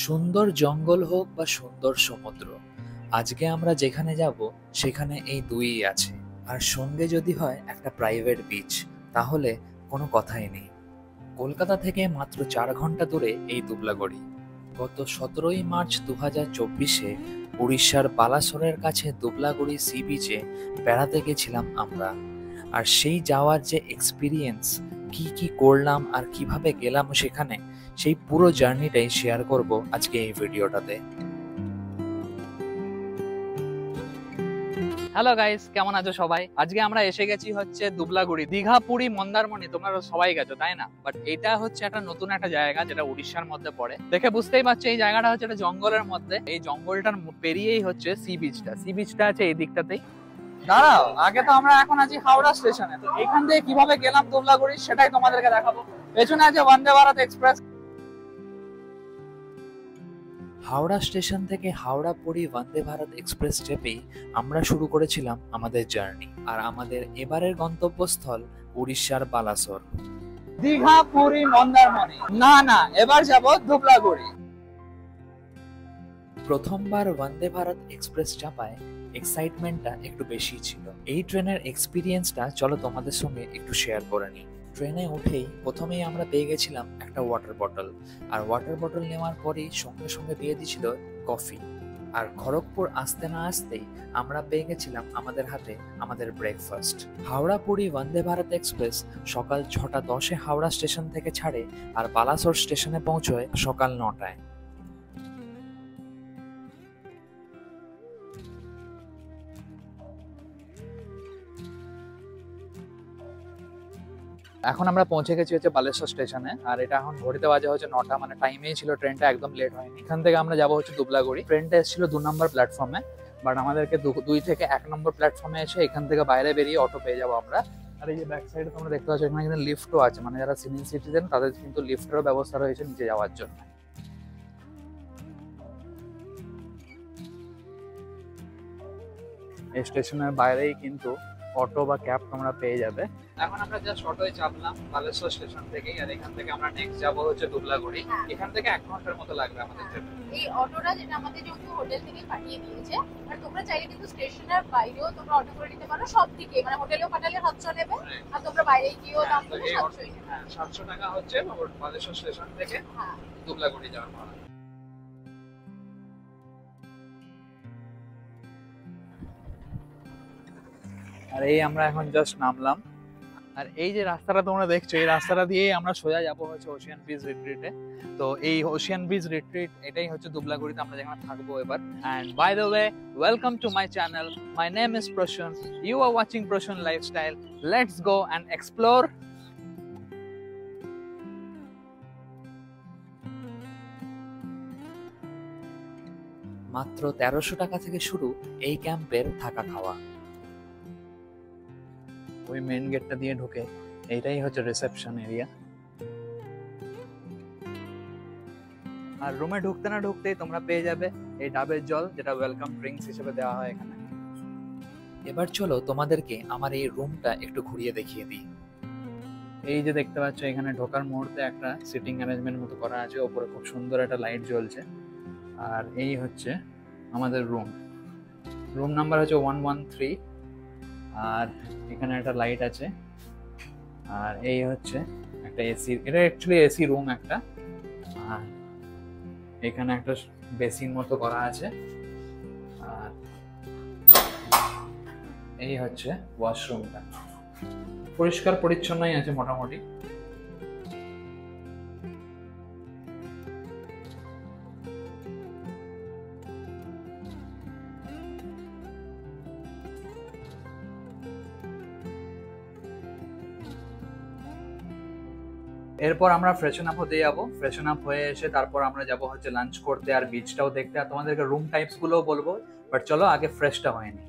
সুন্দর জঙ্গল হোক বা সুন্দর সমুদ্র, আজকে আমরা যেখানে যাব সেখানে এই দুইই আছে। আর সঙ্গে যদি হয় একটা প্রাইভেট বিচ, তাহলে কোনো কথাই নেই। কলকাতা থেকে মাত্র 4 ঘন্টা দূরে এই দুবলাগড়ি। গত 17ই মার্চ 2024-এ উড়িষ্যার বালাসোরের কাছে দুবলাগড়ি সি বিচে বেড়াতে গেছিলাম আমরা। আর সেই যাওয়ার যে এক্সপিরিয়েন্স, কি কি করলাম আর কিভাবে গেলাম সেখানে, সেই পুরো জার্নিটাই শেয়ার করব আজকে এই ভিডিওটাতে। হ্যালো গাইস, কেমন আছো সবাই? আজকে আমরা এসে গেছি হচ্ছে দুবলাগুড়ি। দীঘা, পুরী, মন্দারমণি তোমরা সবাই গেছো তাই না? বাট এটা হচ্ছে একটা নতুন একটা জায়গা যেটা উড়িষ্যার মধ্যে পড়ে। দেখে বুঝতেই পারছো এই জায়গাটা হচ্ছে একটা জঙ্গলের মধ্যে। এই জঙ্গলটার পেরিয়েই হচ্ছে সি বিচটা আছে এই দিকটাতেই। দাঁড়াও, আগে তো আমরা এখন আছি হাওড়া স্টেশনে। তো এখান থেকে কিভাবে গেলাম দুবলাগুড়ি সেটাই তোমাদেরকে দেখাবো। পেছনে আছে বন্দে ভারত এক্সপ্রেস। হাওড়া স্টেশন থেকে হাওড়া পুরী বন্দে ভারত এক্সপ্রেস চেপেই আমরা শুরু করেছিলাম আমাদের জার্নি। আর আমাদের এবারের গন্তব্যস্থল উড়িষ্যার বালাসোর। দীঘা, পুরী, মন্দারমণি না, এবার যাব দুবলাগুড়ি। প্রথমবার বন্দে ভারত এক্সপ্রেস চাপায় এক্সাইটমেন্টটা একটু বেশি ছিল। এই ট্রেনের এক্সপিরিয়েন্সটা চলো তোমাদের সঙ্গে একটু শেয়ার করে নিই। ট্রেনে উঠেই প্রথমেই আমরা পেয়ে গেছিলাম একটা ওয়াটার বটল। আর ওয়াটার বটল নেওয়ার পরেই সঙ্গে সঙ্গে দিয়ে দিয়েছিল কফি। আর খড়গপুর আসতে না আসতেই আমরা পেয়ে গেছিলাম আমাদের হাতে আমাদের ব্রেকফাস্ট। হাওড়া পুরী বন্দে ভারত এক্সপ্রেস সকাল 6:10-এ হাওড়া স্টেশন থেকে ছাড়ে আর বালাসোর স্টেশনে পৌঁছয় সকাল 9টায়। এখন আমরা পৌঁছে গেছি হচ্ছে বালেশ্বর স্টেশনে। আর এটা এখন ঘড়িতে বাজে হচ্ছে 9টা, মানে টাইমেই ছিল। ট্রেনটা একদম লেট হয়নি। এখান থেকে আমরা যাবো হচ্ছে দুবলাগুড়ি। ট্রেনটা এসেছিল 2 নম্বর প্ল্যাটফর্মে, বাট আমাদেরকে 2 থেকে 1 নম্বর প্ল্যাটফর্মে এসে এখান থেকে বাইরে বেরিয়ে অটো পেয়ে যাবো আমরা। আর এই যে ব্যাক সাইডে তোমরা দেখতে পাচ্ছ, এখানে কিন্তু লিফটও আছে, মানে যারা সিনিয়র সিটিজেন তাদের কিন্তু লিফটেরও ব্যবস্থা রয়েছে নিচে যাওয়ার জন্য। এই স্টেশনের বাইরেই কিন্তু অটো বা ক্যাব তোমরা পেয়ে যাবে। এখন আমরা জাস্ট অটোয় চাপলাম বালেশ্বর স্টেশন থেকে। আর এখান থেকে আমরা নেক্সট যাবো হচ্ছে দুবলাগুড়ি। এখান থেকে 1 ঘন্টার মতো লাগবে আমাদের জন্য। এই অটোটা যেটা আমাদের যেহেতু হোটেল থেকে পাঠিয়ে দিয়েছে, আর তোমরা চাইলে কিন্তু স্টেশনের বাইরেও তোমরা অটো করে নিতে পারো। সব দিকে মানে হোটেলেও পাঠালে 700 নেবে, আর তোমরা বাইরে গিয়েও দাম দেবে 700 নেবে। 700 টাকা হচ্ছে বালেশ্বর স্টেশন থেকে দুবলাগুড়ি যাওয়ার ভাড়া। আর এই আমরা এখন জাস্ট নামলাম। আর এই যে রাস্তাটা তোমরা দেখছো, এই রাস্তাটা দিয়েই আমরা সোজা যাবো হচ্ছে ওশিয়ান বিচ রিট্রিটে। তো এই ওশিয়ান বিচ রিট্রিট এটাই হচ্ছে দুবলাগুড়িতে আমরা যেখানে থাকবো এবার। And by the way, welcome to my channel. My name is Prasun. You are watching Prasun lifestyle. Let's go and explore. মাত্র 1300 টাকা থেকে শুরু এই ক্যাম্পের থাকা খাওয়া। ওই মেন গেটটা দিয়ে ঢুকে এইটাই হচ্ছে রিসেপশন এরিয়া। আর রুমে ঢুকতে না ঢুকতেই তোমরা পেয়ে যাবে এই ডাবের জল, যেটা ওয়েলকাম ড্রিঙ্কস হিসেবে দেওয়া হয় এখানে। এবার চলো তোমাদেরকে আমার এই রুমটা একটু ঘুরিয়ে দেখিয়ে দিই। এই যে দেখতে পাচ্ছ, এখানে ঢোকার মুহূর্তে একটা সিটিং অ্যারেঞ্জমেন্ট মতো করা আছে, ওপরে খুব সুন্দর একটা লাইট জ্বলছে। আর এই হচ্ছে আমাদের রুম নাম্বার হচ্ছে 113। আর এখানে একটা লাইট আছে। আর এই হচ্ছে একটা এসি, এটা অ্যাকচুয়ালি এসি রুম একটা। আর এখানে একটা বেসিন মতো করা আছে। আর এই হচ্ছে ওয়াশরুমটা, পরিষ্কার পরিচ্ছন্নই আছে মোটামুটি। এরপর আমরা ফ্রেশন আপ হতে যাবো। ফ্রেশন আপ হয়ে এসে তারপর আমরা যাবো হচ্ছে লাঞ্চ করতে আর বিচটাও দেখতে। আর তোমাদেরকে রুম টাইপস গুলোও বলবো, বাট চলো আগে ফ্রেশটা হয়নি।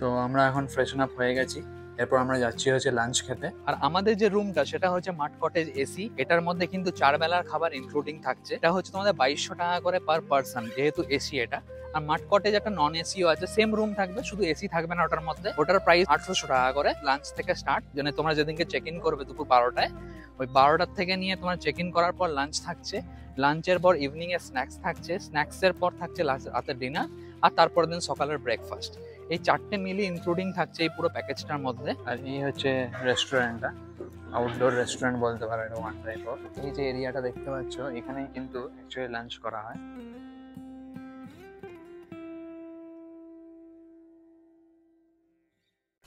তো আমরা এখন ফ্রেশন আপ হয়ে গেছি। এরপর আমরা যাচ্ছি হচ্ছে লাঞ্চ খেতে। আর আমাদের যে রুমটা সেটা হচ্ছে মাড কটেজ এসি। এটার মধ্যে কিন্তু 4 বেলার খাবার ইনক্লুডিং থাকছে। এটা হচ্ছে তোমাদের 2200 টাকা করে পার পার্সন, যেহেতু এসি এটা। আর মাড কটেজ একটা নন এসিও আছে, সেম রুম থাকবে, শুধু এসি থাকবে না ওটার মধ্যে। ওটার প্রাইস 800 টাকা করে। লাঞ্চ থেকে স্টার্ট, মানে তোমরা যেদিনকে চেক ইন করবে দুপুর 12টায়, ওই 12টার থেকে নিয়ে তোমার চেক ইন করার পর লাঞ্চ থাকছে লাঞ্চের পর ইভিনিং এ স্ন্যাক্স থাকছে, স্ন্যাক্সের পর থাকছে রাতের ডিনার, আর তারপর দিন সকালের ব্রেকফাস্ট। এই 4টে মিলই ইনক্লুডিং থাকছে এই পুরো প্যাকেজটার মধ্যে। আর এই হচ্ছে রেস্টুরেন্টটা, আউটডোর রেস্টুরেন্ট বলতে পারো এটা ওয়ান টাইপ অফ। এই যে এরিয়াটা দেখতে পাচ্ছ, এখানেই কিন্তু অ্যাকচুয়ালি লাঞ্চ করা হয়।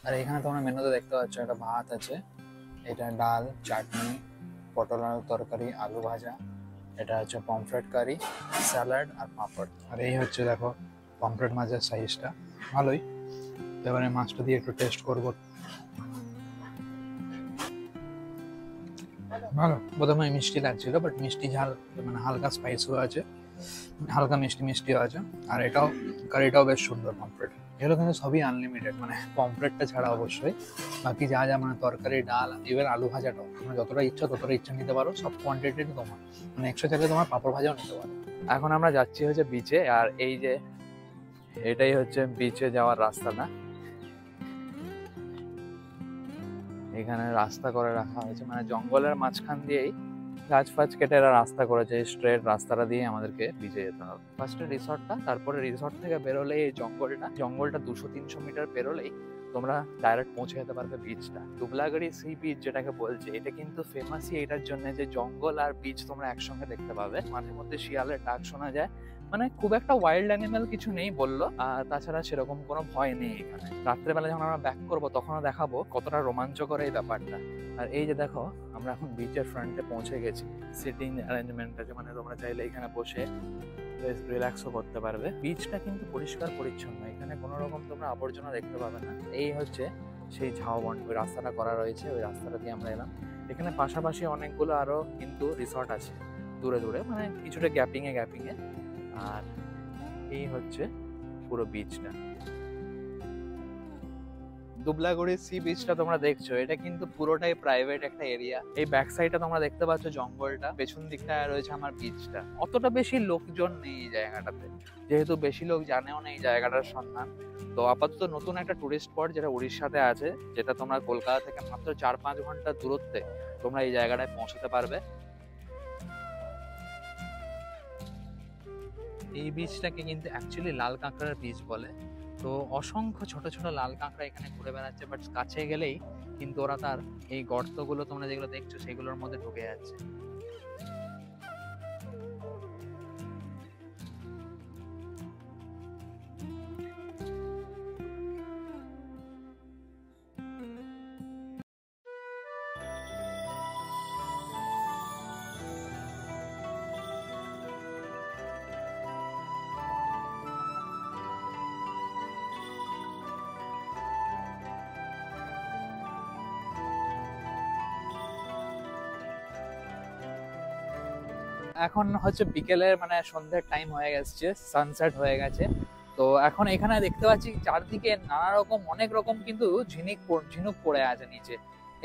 আর এখানে তোমরা মেনুতে দেখতে পাচ্ছ একটা ভাত আছে, এটা ডাল, চাটনি, পটল আলুর তরকারি, আলু ভাজা, এটা হচ্ছে পমফ্রেট কারি, স্যালাড আর পাঁপড়। আর এই হচ্ছে দেখো পমফ্রেট মাছের সাইজটা, ভালোই। এবারে মাছটা দিয়ে একটু টেস্ট করব। ভালো, প্রথমে মিষ্টি লাগছিল, বাট মিষ্টি ঝাল মানে হালকা স্পাইসও আছে, হালকা মিষ্টি মিষ্টিও আছে। আর এটাও কারিটাও বেশ সুন্দর। পমফ্রেট এগুলো কিন্তু সবই আনলিমিটেড, মানে পমফ্রেটটা ছাড়া অবশ্যই। বাকি যা যা মানে তরকারি, ডাল, ইভেন আলু ভাজাটাও মানে যতটা ইচ্ছা ততটা ইচ্ছা নিতে পারো, সব কোয়ান্টিটি তোমার, মানে একশো চাইলে তোমার পাঁপড় ভাজাও নিতে পারো। এখন আমরা যাচ্ছি হচ্ছে বিচে, আর এই যে এটাই হচ্ছে বিচে যাওয়ার রাস্তাটা। এখানে রাস্তা করে রাখা হয়েছে, মানে জঙ্গলের মাঝখান দিয়েই গাছ ফাছ কেটে এরা রাস্তা করেছে, স্ট্রেট রাস্তাটা দিয়ে আমাদেরকে বিচে যেতে হবে। ফার্স্টে রিসর্টটা, তারপরে রিসর্ট থেকে বেরোলে এই জঙ্গলটা 200-300 মিটার বেরোলেই তোমরা ডাইরেক্ট পৌঁছে যেতে পারবে বিচটা। দুবলাগড়ি সি বিচ যেটাকে বলছে, এটা কিন্তু ফেমাসই এটার জন্য যে জঙ্গল আর বিচ তোমরা একসঙ্গে দেখতে পাবে। মাঝে মধ্যে শিয়ালের ডাক শোনা যায়, মানে খুব একটা ওয়াইল্ড অ্যানিমেল কিছু নেই বললো, আর তাছাড়া সেরকম কোনো ভয় নেই এখানে। রাত্রেবেলা যখন আমরা ব্যাক করবো তখনও দেখাবো কতটা রোমাঞ্চকর এই ব্যাপারটা। আর এই যে দেখো আমরা এখন বিচের ফ্রন্টে পৌঁছে গেছি। সিটিং অ্যারেঞ্জমেন্ট আছে, মানে তোমরা চাইলে এখানে বসে রিল্যাক্সও করতে পারবে। বিচটা কিন্তু পরিষ্কার পরিচ্ছন্ন, এখানে কোনো রকম তোমরা আবর্জনা দেখতে পাবে না। এই হচ্ছে সেই ঝাউবন, ওই রাস্তাটা করা রয়েছে, ওই রাস্তাটা দিয়ে আমরা এলাম। এখানে পাশাপাশি অনেকগুলো আরো কিন্তু রিসর্ট আছে দূরে দূরে, মানে কিছুটা গ্যাপিং এ। আর এই হচ্ছে পুরো বিচটা। দুবলাগড়ি সি বিচটা তোমরা দেখছো, এটা কিন্তু পুরোটাই প্রাইভেট একটা এরিয়া। এই ব্যাক সাইডটা তোমরা দেখতে পাচ্ছ জঙ্গলটা, পেছন দিকটায় রয়েছে আমার বিচটা। অতটা বেশি লোকজন নেই এই জায়গাটাতে, যেহেতু বেশি লোক জানেও না এই জায়গাটার সন্ধান। তো আপাতত নতুন একটা টুরিস্ট স্পট যেটা উড়িষ্যাতে আছে, যেটা তোমরা কলকাতা থেকে মাত্র 4-5 ঘন্টা দূরত্বে তোমরা এই জায়গাটায় পৌঁছাতে পারবে। এই বীজটাকে কিন্তু অ্যাকচুয়ালি লাল কাঁকড়ার বীজ বলে। তো অসংখ্য ছোট ছোট লাল কাঁকড়া এখানে ঘুরে বেড়াচ্ছে, বাট কাছে গেলেই কিন্তু ওরা তার এই গর্তগুলো তোমরা যেগুলো দেখছো সেগুলোর মধ্যে ঢুকে যাচ্ছে। এখন হচ্ছে বিকেলের মানে সন্ধ্যের টাইম হয়ে গেছে, সানসেট হয়ে গেছে। তো এখন এখানে দেখতে পাচ্ছি চারদিকে নানা রকম অনেক রকম কিন্তু ঝিনুক পড়ে আছে নিচে।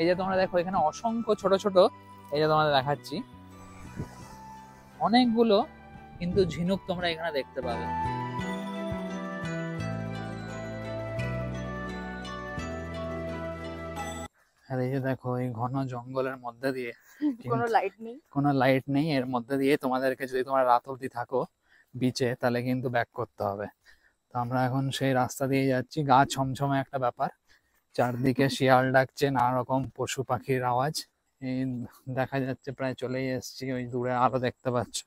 এই যে তোমরা দেখো এখানে অসংখ্য ছোট ছোট, এই যে তোমাদের দেখাচ্ছি অনেকগুলো কিন্তু ঝিনুক তোমরা এখানে দেখতে পাবে। আর এই যে দেখো এই ঘন জঙ্গলের মধ্যে দিয়ে কোনো লাইট নেই, এর মধ্যে দিয়ে তোমাদেরকে যদি তোমরা রাত অবধি থাকো বিচে তাহলে কিন্তু ব্যাক করতে হবে। তো আমরা এখন সেই রাস্তা দিয়ে যাচ্ছি, গা ছমছমে একটা ব্যাপার, চারদিকে শিয়াল ডাকছে, নানা রকম পশু পাখির আওয়াজ। এই দেখা যাচ্ছে প্রায় চলেই এসেছি, ওই দূরে আলো দেখতে পাচ্ছ,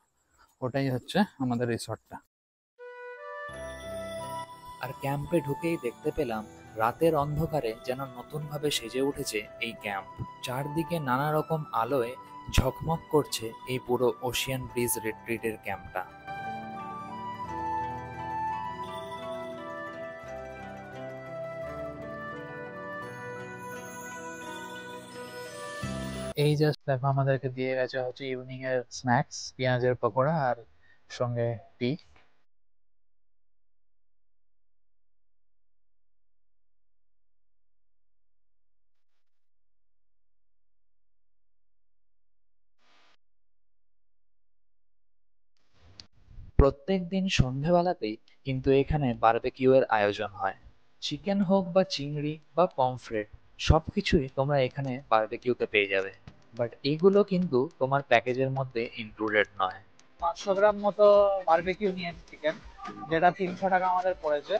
ওটাই হচ্ছে আমাদের রিসর্টটা। আর ক্যাম্পে ঢুকেই দেখতে পেলাম রাতের অন্ধকারে যেন নতুনভাবে সেজে উঠেছে এই ক্যাম্প। চারদিকে নানা রকম আলোয় ঝকমক করছে এই পুরো ওশিয়ান ব্রিজ রিট্রিটের ক্যাম্পটা। এই জাস্ট দেখো আমাদেরকে দিয়ে গেছে হচ্ছে ইভিনিং এর স্ন্যাক্স, পেঁয়াজের পকোড়া আর সঙ্গে টি। প্রত্যেক দিন সন্ধেবেলাতেই কিন্তু এখানে বারবেকিউ এর আয়োজন হয়। চিকেন হোক বা চিংড়ি বা পমফ্রেট, সবকিছুই তোমরা এখানে বারবেকিউতে পেয়ে যাবে। বাট এগুলো কিন্তু তোমার প্যাকেজের মধ্যে ইনক্লুডেড নয়। 500 গ্রাম মতো বারবিকিউ নিয়েছি চিকেন, যেটা 300 টাকা আমাদের পড়েছে।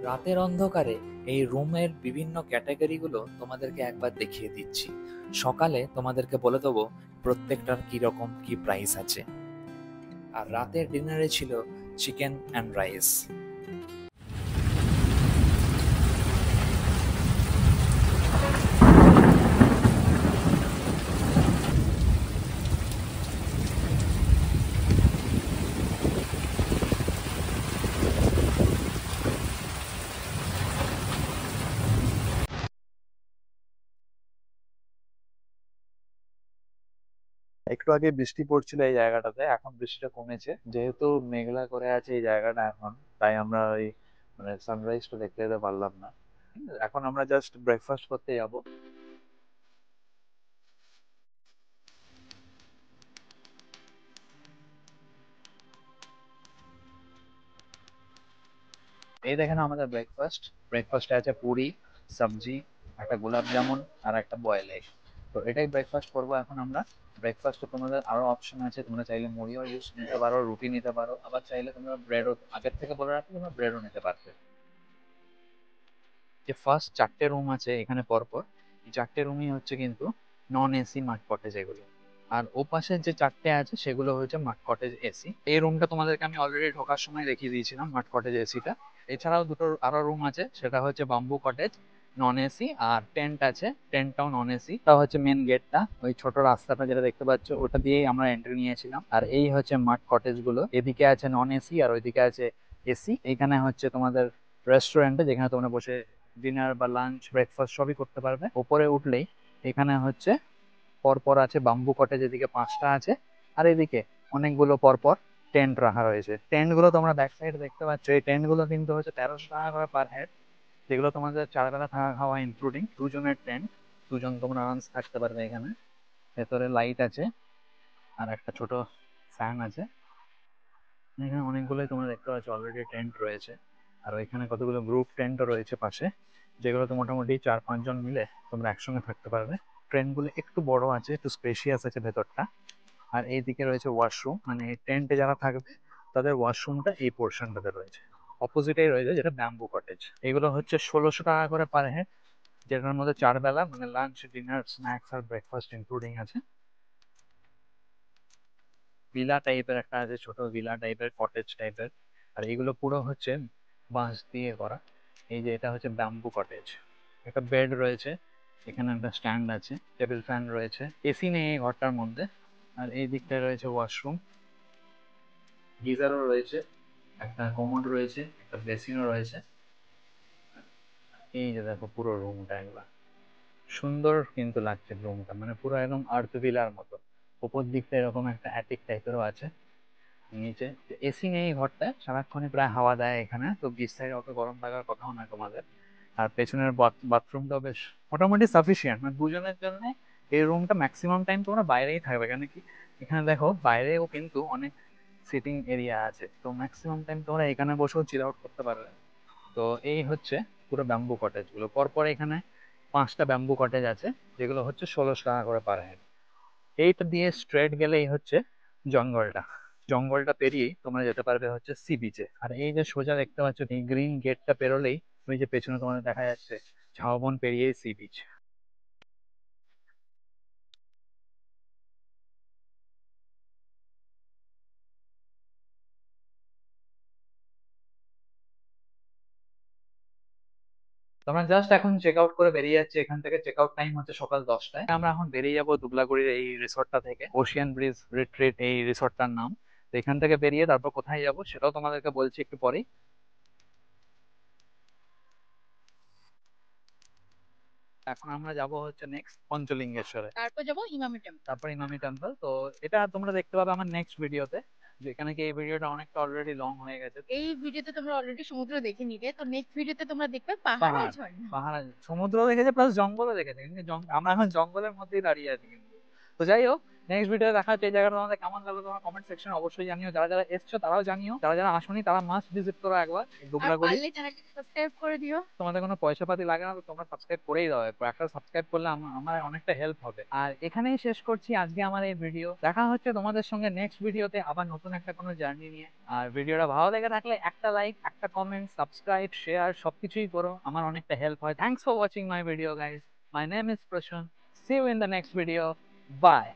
রাতের অন্ধকারে এই রুমের বিভিন্ন ক্যাটাগরিগুলো তোমাদেরকে একবার দেখিয়ে দিচ্ছি। সকালে তোমাদেরকে বলে দেবো প্রত্যেকটার কি রকম কি প্রাইস আছে। আর রাতের ডিনারে ছিল চিকেন অ্যান্ড রাইস। একটু আগে বৃষ্টি পড়ছিল এই জায়গাটাতে, এখন বৃষ্টিটা কমেছে, যেহেতু মেঘলা করে আছে এই জায়গাটা এখন, তাই আমরা ওই মানে সানরাইজটা দেখতে যেতে পারলাম না। এখন আমরা জাস্ট ব্রেকফাস্ট করতে যাব। এই দেখেন আমাদের ব্রেকফাস্টে আছে পুরি, সবজি, একটা গোলাপ জামুন আর একটা বয়েল এগ। তো এটাই ব্রেকফাস্ট করবো এখন আমরা। ব্রেকফাস্টে তোমাদের আরো অপশন আছে, তোমরা চাইলে মুড়িও ইউজ নিতে পারো, রুটি নিতে পারো, আবার চাইলে তোমরা ব্রেডও, আগের থেকে বলে রাখো তোমরা ব্রেডও নিতে পারবে। যে ফার্স্ট 4টে রুম আছে এখানে পরপর, এই 4টে রুমই হচ্ছে কিন্তু নন এসি মাড কটেজ এগুলো। আর ও পাশে যে 4টে আছে সেগুলো হচ্ছে মাড কটেজ এসি। এই রুমটা তোমাদেরকে আমি অলরেডি ঢোকার সময় দেখিয়ে দিয়েছিলাম, মাড কটেজ এসিটা। এছাড়াও দুটো আরো রুম আছে, সেটা হচ্ছে বাম্বু কটেজ নন এসি, আর টেন্ট আছে, টেন্টটাও নন এসি। তা হচ্ছে মেন গেটটা, ওই ছোট রাস্তাটা যেটা দেখতে পাচ্ছ ওটা দিয়েই আমরা এন্ট্রি নিয়েছিলাম। আর এই হচ্ছে মাড কটেজ গুলো, এদিকে আছে নন এসি আর ওইদিকে আছে এসি। এইখানে হচ্ছে তোমাদের রেস্টুরেন্টে, যেখানে তোমরা বসে ডিনার বা লাঞ্চ ব্রেকফাস্ট সবই করতে পারবে। উপরে উঠলেই এখানে হচ্ছে পরপর আছে বাম্বু কটেজ, এদিকে 5টা আছে, আর এদিকে অনেকগুলো পরপর টেন্ট রাখা রয়েছে। টেন্ট গুলো তোমরা ব্যাক সাইড দেখতে পাচ্ছ, এই টেন্ট গুলো কিন্তু হচ্ছে 1300 টাকা করে পার হেড, যেগুলো তোমাদের 4 বেলা থাকা খাওয়া ইনক্লুডিং। দুজনের টেন্ট, দুজন তোমরা আরামস থাকতে পারবে এখানে। ভেতরে লাইট আছে আর একটা ছোট ফ্যান আছে। এখানে অনেকগুলোই তোমরা দেখতে পাচ্ছ অলরেডি টেন্ট রয়েছে। আর ওইখানে কতগুলো গ্রুপ টেন্টও রয়েছে পাশে, যেগুলোতে মোটামুটি 4-5 জন মিলে তোমরা একসঙ্গে থাকতে পারবে। ট্রেনগুলো একটু বড় আছে, একটু স্পেশিয়াস আছে ভেতরটা। আর এইদিকে রয়েছে ওয়াশরুম, মানে টেন্টে যারা থাকবে তাদের ওয়াশরুমটা এই পোর্শনটাতে রয়েছে। অপোজিটেই রয়েছে যেটা ব্যাম্বু কটেজ। এগুলো হচ্ছে 1600 টাকা করে পার হেড, যেটার মধ্যে 4 বেলা মানে লাঞ্চ, ডিনার, স্ন্যাক্স আর ব্রেকফাস্ট ইনক্লুডিং আছে। ভিলা টাইপের একটা আছে, ছোট ভিলা টাইপের, কটেজ টাইপের। আর এগুলো পুরো হচ্ছে বাঁশ দিয়ে করা। এই যে এটা হচ্ছে ব্যাম্বু কটেজ। একটা বেড রয়েছে, এখানে একটা স্ট্যান্ড আছে, টেবিল ফ্যান রয়েছে, এসি নেই এই ঘরটার মধ্যে। আর এই দিকটায় রয়েছে ওয়াশরুম, গিজারও রয়েছে, একটা কমোড রয়েছে, একটা বেসিনও রয়েছে। এই যে দেখো পুরো রুমটা একবার সুন্দর কিন্তু লাগছে রুমটা, মানে পুরো একদম আর্থ ভিলার মতো। উপর দিকটা এরকম একটা অ্যাটিক টাইপেরও আছে। নিচে এসি নেই ঘরটায়, সারাক্ষণই প্রায় হাওয়া দেয় এখানে, তো বিচ সাইডে অত গরম লাগার কথাও না তোমাদের। আর পেছনের বাথরুমটাও বেশ মোটামুটি সাফিসিয়েন্ট, মানে দুজনের জন্য এই রুমটা ম্যাক্সিমাম টাইম তোমরা বাইরেই থাকবে, কেন কি এখানে দেখো বাইরেও কিন্তু অনেক সিটিং এরিয়া আছে, তো ম্যাক্সিমাম টাইম তোমরা এখানে বসেও চিল আউট করতে পারবে। তো এই হচ্ছে পুরো ব্যাম্বু কটেজ গুলো। পরপর এখানে 5টা ব্যাম্বু কটেজ আছে, যেগুলো হচ্ছে 1600 টাকা করে পার হেড। এইটা দিয়ে স্ট্রেট গেলেই হচ্ছে জঙ্গলটা, জঙ্গলটা পেরিয়েই তোমরা যেতে পারবে হচ্ছে সি বিচে। আর এই যে সোজা দেখতে পাচ্ছ এই গ্রিন গেটটা পেরোলেই ওই যে পেছনে তোমাদের দেখা যাচ্ছে ঝাউবন পেরিয়েই সি বিচ। তোমরা জাস্ট এখন চেক আউট করে বেরিয়ে যাচ্ছে এখান থেকে। চেক আউট টাইম হচ্ছে সকাল 10টায়। আমরা এখন বেরিয়ে যাবো দুবলাগুড়ির এই রিসোর্টটা থেকে, ওশিয়ান ব্রিজ রিট্রিট এই রিসোর্টটার নাম। তো এখান থেকে বেরিয়ে তারপর কোথায় যাব সেটাও তোমাদেরকে বলছি একটু পরেই। এখন আমরা যাব হচ্ছে নেক্সট পঞ্চলিঙ্গেশ্বরে, তারপর যাবো ইমামি টেম্পল। তারপর ইমামি টেম্পল। তো এটা তোমরা দেখতে পাবে আমার নেক্সট ভিডিওতে, যেখানে কি এই ভিডিওটা অনেকটা অলরেডি লং হয়ে গেছে। এই ভিডিওতে তোমরা অলরেডি সমুদ্র দেখে নিলে, তো নেক্সট ভিডিওতে তোমরা দেখবে পাহাড় আর পাহাড় ঝর্ণা। পাহাড় আছে, সমুদ্র দেখেছে প্লাস জঙ্গলও দেখেছে, কিন্তু আমরা এখন জঙ্গলের মধ্যেই দাঁড়িয়ে আছি কিন্তু। তো যাই হোক, নেক্সট ভিডিও দেখা হচ্ছে। এই জায়গাটা তোমাদের কেমন লাগলো তোমার কমেন্ট সেকশনে অবশ্যই জানিও। যারা যারা এসছো তারাও জানিও, যারা যারা আসোনি তারা মাস্ট ভিজিট করো একবার আর দুবরাগুড়ি। পারলে চ্যানেলটা সাবস্ক্রাইব করে দিও। তোমাদের কোনো পয়সা পাতি লাগে না, তো তোমরা সাবস্ক্রাইব করেই দাও। একটা সাবস্ক্রাইব করলে আমার অনেকটা হেল্প হবে। আর এখানেই শেষ করছি আজকে আমার এই ভিডিও। দেখা হচ্ছে তোমাদের সঙ্গে নেক্সট ভিডিওতে আবার নতুন একটা কোনো জার্নি নিয়ে। আর ভিডিওটা ভালো লেগে থাকলে একটা লাইক, একটা কমেন্ট, সাবস্ক্রাইব, শেয়ার সবকিছুই করো, আমার অনেকটা হেল্প হয়। Thanks for watching my video guys. My name is Prashant. See you in the next video. By.